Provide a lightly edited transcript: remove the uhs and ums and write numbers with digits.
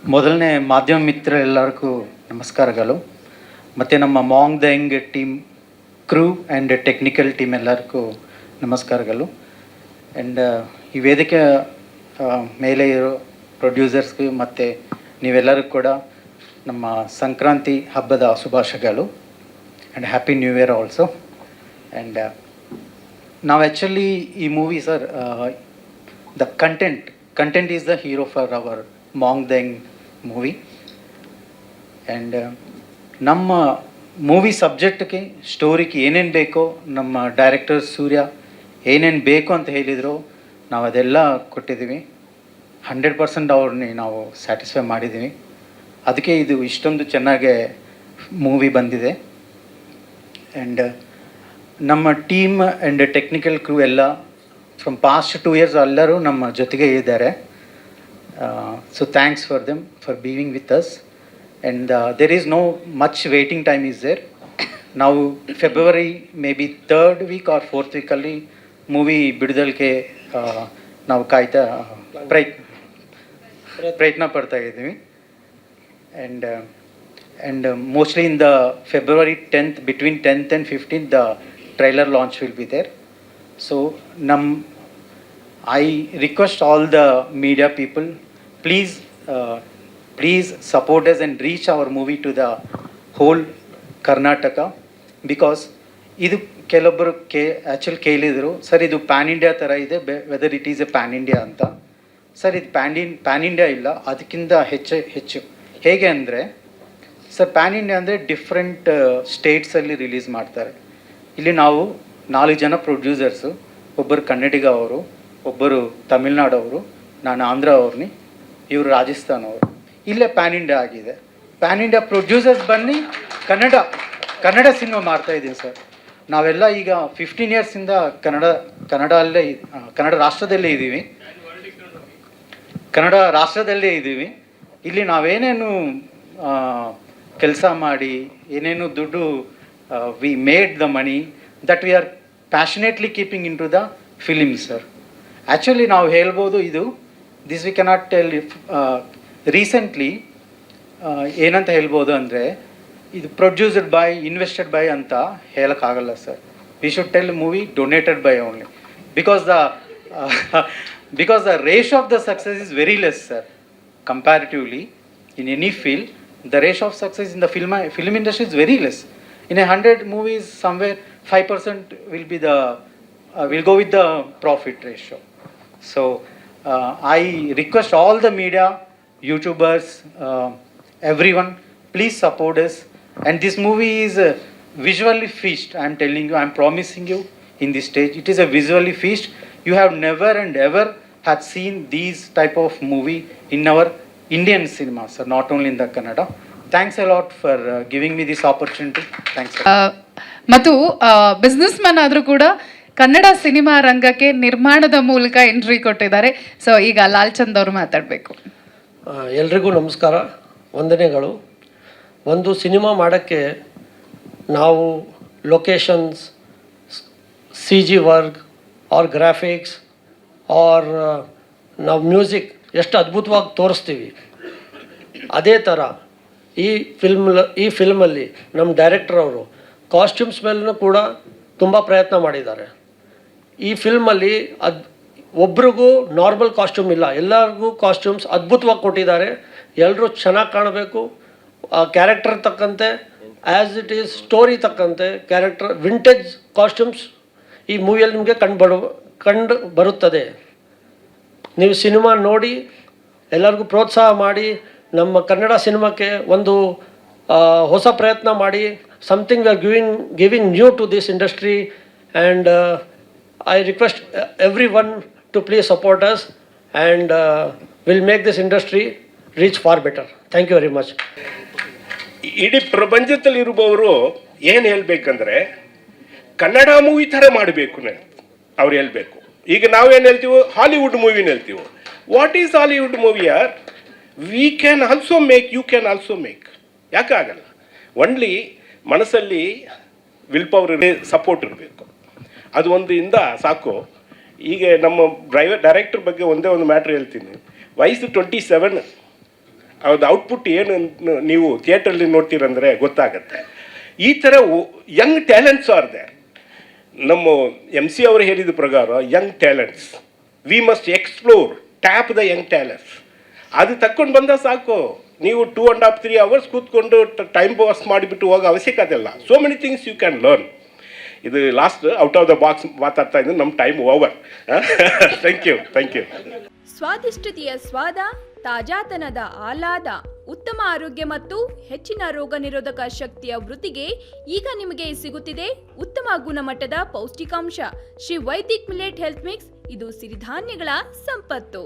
ಮೊದಲನೇ ಮಾಧ್ಯಮ ಮಿತ್ರರೆಲ್ಲರಿಗೂ ನಮಸ್ಕಾರಗಳು. ಮತ್ತು ನಮ್ಮ Maang the young team crew and technical team ಎಲ್ಲರಿಗೂ ನಮಸ್ಕಾರಗಳು. ಆ್ಯಂಡ್ ಈ ವೇದಿಕೆ ಮೇಲೆ ಇರೋ ಪ್ರೊಡ್ಯೂಸರ್ಸ್ಗೆ ಮತ್ತು ನೀವೆಲ್ಲರಿಗೂ ಕೂಡ ನಮ್ಮ ಸಂಕ್ರಾಂತಿ ಹಬ್ಬದ ಶುಭಾಶಯಗಳು and happy new year also. And ನಾವು ಆ್ಯಕ್ಚುಲಿ ಈ movie sir the content is the hero for our Maang the young movie. And ನಮ್ಮ ಮೂವಿ ಸಬ್ಜೆಕ್ಟ್ಗೆ ಸ್ಟೋರಿಗೆ ಏನೇನು ಬೇಕೋ ನಮ್ಮ ಡೈರೆಕ್ಟರ್ ಸೂರ್ಯ ಏನೇನು ಬೇಕು ಅಂತ ಹೇಳಿದರು ನಾವು ಅದೆಲ್ಲ ಕೊಟ್ಟಿದ್ದೀವಿ. 100% ಅವ್ರನ್ನ ನಾವು ಸ್ಯಾಟಿಸ್ಫೈ ಮಾಡಿದ್ದೀವಿ. ಅದಕ್ಕೆ ಇದು ಇಷ್ಟೊಂದು ಚೆನ್ನಾಗೆ ಮೂವಿ ಬಂದಿದೆ. ಆ್ಯಂಡ್ ನಮ್ಮ ಟೀಮ್ ಆ್ಯಂಡ್ ಟೆಕ್ನಿಕಲ್ ಕ್ರೂ ಎಲ್ಲ ಫ್ರಮ್ ಪಾಸ್ಟ್ 2 years ಎಲ್ಲರೂ ನಮ್ಮ ಜೊತೆಗೆ ಇದ್ದಾರೆ. So thanks for them for being with us. And there is no much waiting time is there. Now February maybe 3rd week or 4th week ಅಲ್ಲಿ movie ಬಿಡುಗಡೆಗೆ ನಾವು ಕಾಯ್ತಾ ಪ್ರಯತ್ನ ಪಡ್ತಾ ಇದ್ದೀವಿ. and mostly in the February 10th, between 10th and 15th the trailer launch will be there. So I request all the media people, please support us and reach our movie to the whole Karnataka, because ಇದು ಕೆಲವೊಬ್ಬರು actually ಕೇಳಿದರು, sir ಇದು PAN India ಥರ ಇದೆ, whether it is A PAN India ಅಂತ. Sir ಇದು PAN India ಇಲ್ಲ, ಅದಕ್ಕಿಂತ ಹೆಚ್ಚು ಹೇಗೆ ಅಂದರೆ ಸರ್ ಪ್ಯಾನ್ ಇಂಡಿಯಾ ಅಂದರೆ ಡಿಫ್ರೆಂಟ್ ಸ್ಟೇಟ್ಸಲ್ಲಿ ರಿಲೀಸ್ ಮಾಡ್ತಾರೆ. ಇಲ್ಲಿ ನಾವು 4 ಜನ ಪ್ರೊಡ್ಯೂಸರ್ಸು, ಒಬ್ಬರು ಕನ್ನಡಿಗ ಅವರು, ಒಬ್ಬರು ತಮಿಳ್ನಾಡವರು, ನಾನು ಆಂಧ್ರ ಅವ್ರನ್ನಿ, ಇವರು ರಾಜಸ್ಥಾನ್ ಅವರು. ಇಲ್ಲೇ ಪ್ಯಾನ್ ಇಂಡಿಯಾ ಆಗಿದೆ. ಪ್ಯಾನ್ ಇಂಡಿಯಾ ಪ್ರೊಡ್ಯೂಸರ್ಸ್ ಬನ್ನಿ ಕನ್ನಡ ಸಿನಿಮಾ ಮಾಡ್ತಾಯಿದ್ದೀವಿ ಸರ್. ನಾವೆಲ್ಲ ಈಗ 15 yearsಯಿಂದ ಕನ್ನಡ ರಾಷ್ಟ್ರದಲ್ಲೇ ಇದ್ದೀವಿ. ಇಲ್ಲಿ ನಾವೇನೇನು ಕೆಲಸ ಮಾಡಿ ಏನೇನು ದುಡ್ಡು we made the money that we are passionately keeping into the film sir. Actually ನಾವು ಹೇಳ್ಬೋದು ಇದು this we cannot tell. Recently ಏನಂತ ಹೇಳ್ಬೋದು ಅಂದರೆ ಇದು ಪ್ರೊಡ್ಯೂಸ್ಡ್ ಬೈ, ಇನ್ವೆಸ್ಟೆಡ್ ಬೈ ಅಂತ ಹೇಳೋಕ್ಕಾಗಲ್ಲ sir. We should tell movie donated by only, because the ರೇಷ್ of the success is very less sir comparatively in any field. the ratio of success in the film industry is very less. In 100 movies somewhere 5% will go with the profit ratio. So I request all the media, YouTubers, everyone, please support us. And this movie is visually feast. I am telling you, I am promising you in this stage, it is a visually feast. You have never and ever had seen these type of movie in our Indian cinema, sir, not only in the Kannada. Thanks a lot for giving me this opportunity. Thanks. ಮತ್ತು business man ಆದರೂ ಕೂಡ Kannada cinema ರಂಗಕ್ಕೆ ನಿರ್ಮಾಣದ ಮೂಲಕ entry ಕೊಟ್ಟಿದ್ದಾರೆ. So ಈಗ ಲಾಲ್ಚಂದ್ ಅವರು ಮಾತಾಡಬೇಕು. ಎಲ್ರಿಗೂ ನಮಸ್ಕಾರ, ವಂದನೆಗಳು. ಒಂದು ಸಿನಿಮಾ ಮಾಡೋಕ್ಕೆ ನಾವು locations, CG work or graphics or ನಾವು ಮ್ಯೂಸಿಕ್ ಎಷ್ಟು ಅದ್ಭುತವಾಗಿ ತೋರಿಸ್ತೀವಿ, ಅದೇ ಥರ ಈ ಫಿಲ್ಮಲ್ಲಿ ನಮ್ಮ ಡೈರೆಕ್ಟರ್ ಅವರು ಕಾಸ್ಟ್ಯೂಮ್ಸ್ ಮೇಲೂ ಕೂಡ ತುಂಬ ಪ್ರಯತ್ನ ಮಾಡಿದ್ದಾರೆ. ಈ ಫಿಲ್ಮಲ್ಲಿ ಒಬ್ರಿಗೂ ನಾರ್ಮಲ್ ಕಾಸ್ಟ್ಯೂಮ್ ಇಲ್ಲ, ಎಲ್ಲರಿಗೂ ಕಾಸ್ಟ್ಯೂಮ್ಸ್ ಅದ್ಭುತವಾಗಿ ಕೊಟ್ಟಿದ್ದಾರೆ. ಎಲ್ಲರೂ ಚೆನ್ನಾಗಿ ಕಾಣಬೇಕು, ಕ್ಯಾರೆಕ್ಟರ್ ತಕ್ಕಂತೆ, ಆ್ಯಸ್ ಇಟ್ ಈಸ್ ಸ್ಟೋರಿ ತಕ್ಕಂತೆ ಕ್ಯಾರೆಕ್ಟರ್ ವಿಂಟೇಜ್ ಕಾಸ್ಟ್ಯೂಮ್ಸ್ ಈ ಮೂವಿಯಲ್ಲಿ ನಿಮಗೆ ಕಂಡು ಬರುತ್ತದೆ. ನೀವು ಸಿನಿಮಾ ನೋಡಿ ಎಲ್ಲರಿಗೂ ಪ್ರೋತ್ಸಾಹ ಮಾಡಿ ನಮ್ಮ ಕನ್ನಡ ಸಿನಿಮಾಕ್ಕೆ ಒಂದು ಹೊಸ ಪ್ರಯತ್ನ ಮಾಡಿ. Something we are giving new to this industry and I request everyone to please support us and will make this industry reach far better. Thank you very much. ಇಡೀ ಪ್ರಪಂಚದಲ್ಲಿರುವವರು ಏನು ಹೇಳಬೇಕಂದ್ರೆ ಕನ್ನಡ ಮೂವಿ ಥರ ಮಾಡಬೇಕು ಅವ್ರು ಹೇಳಬೇಕು. ಈಗ ನಾವೇನು ಹೇಳ್ತೀವೋ ಹಾಲಿವುಡ್ ಮೂವಿನ ಹೇಳ್ತೀವೋ. What is Hollywood movie are? We can also make, you can also make. ಯಾಕೆ ಆಗಲ್ಲ? ಒನ್ಲಿ ಮನಸ್ಸಲ್ಲಿ ವಿಲ್ ಪವರ್ ಸಪೋರ್ಟ್ ಇರಬೇಕು. ಅದು ಒಂದು ಇಂದ ಸಾಕು. ಈಗ ನಮ್ಮ ಡೈರೆಕ್ಟರ್ ಬಗ್ಗೆ ಒಂದೇ ಒಂದು ಮ್ಯಾಟ್ರ್ ಹೇಳ್ತೀನಿ. ವಯಸ್ಸು 27, ಅದು ಔಟ್ಪುಟ್ ಏನು ನೀವು ಥಿಯೇಟ್ರಲ್ಲಿ ನೋಡ್ತೀರಂದರೆ ಗೊತ್ತಾಗತ್ತೆ. ಈ ಥರ ಯಂಗ್ ಟ್ಯಾಲೆಂಟ್ಸ್ ಆರ್ ದೇರ್. ನಮ್ಮ MC ಅವರು ಹೇಳಿದ ಪ್ರಕಾರ Young talents we must explore, tap the Young talents. ಅದು ತಕ್ಕೊಂಡು ಬಂದ ಸಾಕು. ನೀವು 2.5 3 hours ಕೂತ್ಕೊಂಡು ಟೈಮ್ ಪಾಸ್ ಮಾಡಿಬಿಟ್ಟು ಹೋಗೋ ಅವಶ್ಯಕತೆ ಇಲ್ಲ. So many things you can learn. ಇದು last out of the box ಮಾತಾಡ್ತಾ ಇದ್ದೀನಿ. ನಮ್ಮ ಟೈಮ್ ಓವರ್. Thank you. ಸ್ವಾದಿಷ್ಟತೆಯ ಸ್ವಾದ, ತಾಜಾತನದ ಆಹ್ಲಾದ, ಉತ್ತಮ ಆರೋಗ್ಯ ಮತ್ತು ಹೆಚ್ಚಿನ ರೋಗ ನಿರೋಧಕ ಶಕ್ತಿಯ ವೃದ್ಧಿಗೆ ಈಗ ನಿಮಗೆ ಸಿಗುತ್ತಿದೆ ಉತ್ತಮ ಗುಣಮಟ್ಟದ ಪೌಷ್ಟಿಕಾಂಶ Shri Vaidik millet health mix. ಇದು ಸಿರಿಧಾನ್ಯಗಳ ಸಂಪತ್ತು.